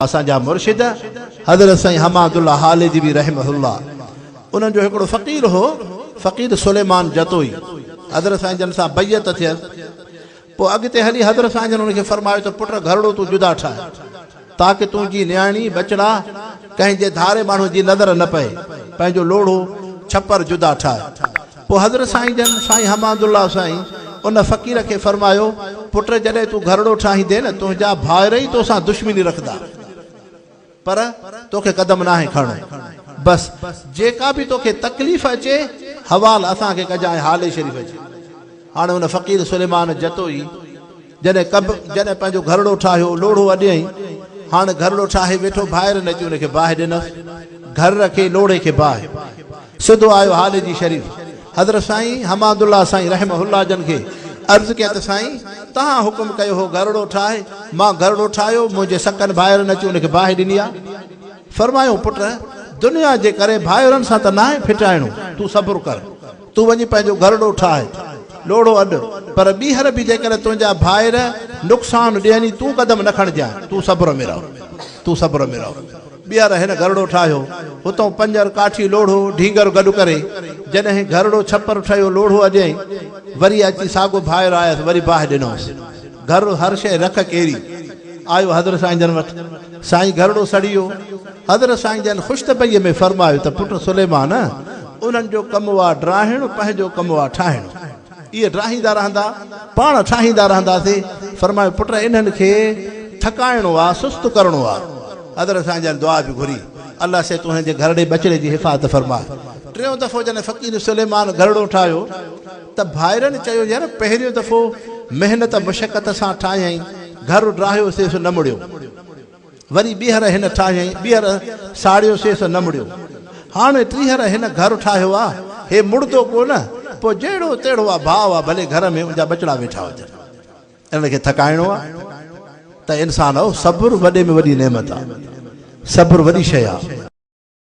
असांजा मुर्शिद हज़रत साईं हमादुल्लाह हालिजी भी रहमहुल्लाह उन्हनि जो हिकिड़ो फ़क़ीर हो, फ़क़ीर सुलेमान जतोई। हज़रत साईं जन सां बैयत थियसि। पोइ अॻिते हली हज़रत साईं जन उनखे फरमायो त पुट घरड़ो तूं जुदा ठाहे ताकि तुंहिंजी न्याणी बचड़ा कंहिंजे धारे माण्हू जी नज़र न पए, पंहिंजो लोढ़ो छपर जुदा ठाहे। पोइ हज़रत साईं जन साईं हमादुल्लाह साईं उन फ़क़ीर खे फरमायो पुट जॾहिं तूं घरड़ो ठाहींदे न तुंहिंजा भाउर ई तोसां दुश्मनी रखंदा, पर तोखे कदम नाहे खणो। बस जेका भी तोखे तकलीफ़ अचे हवाल असांखे कजांइ हाले शरीफ़ अचे। हाणे उन फ़क़ीर सुलेमान जतोई जॾहिं पंहिंजो घरड़ो ठाहियो, लोढ़ो अॾियईं, हाणे घरड़ो ठाहे वेठो, ॿाहिरि न अची उनखे बाहि ॾिनसि, घर रखे लोढ़े खे बाहि। सिधो आयो हाले जी शरीफ़। हज़रत साईं हमादुल्लाह साईं रहमहुल्लाह जन खे अर्ज़ कया त साईं तव्हां हुकुम कयो हो घरड़ो ठाहे, मां घरड़ो ठाहियो, मुंहिंजे सकनि भाइरनि न अची उनखे बाहि ॾिनी आहे। फरमायो पुट दुनिया जे करे भाइरनि सां त नाहे फिटाइणो, तूं सब्र कर, तूं वञी पंहिंजो घरड़ो ठाहे, लोढ़ो अॾु, पर ॿीहर बि जेकर तुंहिंजा भाइर नुक़सान ॾियनि तूं कदम न खणजांइ, तूं सब्र में रहो, तूं सब्र में रहो। ॿीहर हिन घरड़ो ठाहियो, हुतां पंजर काठी लोढ़ो ढींगर गॾु करे जॾहिं घरड़ो छपर ठहियो, लोढ़ो अॼई, वरी अची साॻो भाइर आयसि, वरी बाहि ॾिनोसि। घर हर शइ रख केरी आयो हज़रत साईं जन वटि। साईं घरड़ो सड़ियो। हज़रत साईं जन ख़ुशतबईअ में फरमायो त पुट सुलेमान उन्हनि जो कमु आहे ड्राहिणो, पंहिंजो कमु आहे ठाहिणो। इहे ड्राहींदा रहंदा, पाण ठाहींदा रहंदासीं। फरमायो पुट इन्हनि खे थकाइणो आहे, सुस्तु करिणो आहे। हज़रत साईं जन दुआ बि घुरी, अल्लाह से तुंहिंजे घरड़े बचड़े जी हिफ़ाज़त फरमा। टियों दफ़ो जॾहिं फ़क़ीर सुलेमान घरड़ो ठाहियो त भाइरनि चयो यार पहिरियों दफ़ो महिनत मुशक़त सां ठाहियईं, घर ड्राहियो सेस न मुड़ियो, वरी ॿीहर हिन ठाहियईं, ॿीहर साड़ियो सेस न मुड़ियो, हाणे टीहर हिन घर ठाहियो आहे, हे मुड़दो कोन। पोइ जहिड़ो तहिड़ो आहे भाउ आहे, भले घर में मुंहिंजा बचड़ा वेठा हुजनि, इनखे थकाइणो आहे। त इंसान सब्र वॾे में वॾी नेमत आहे, सब्र वॾी शइ आहे।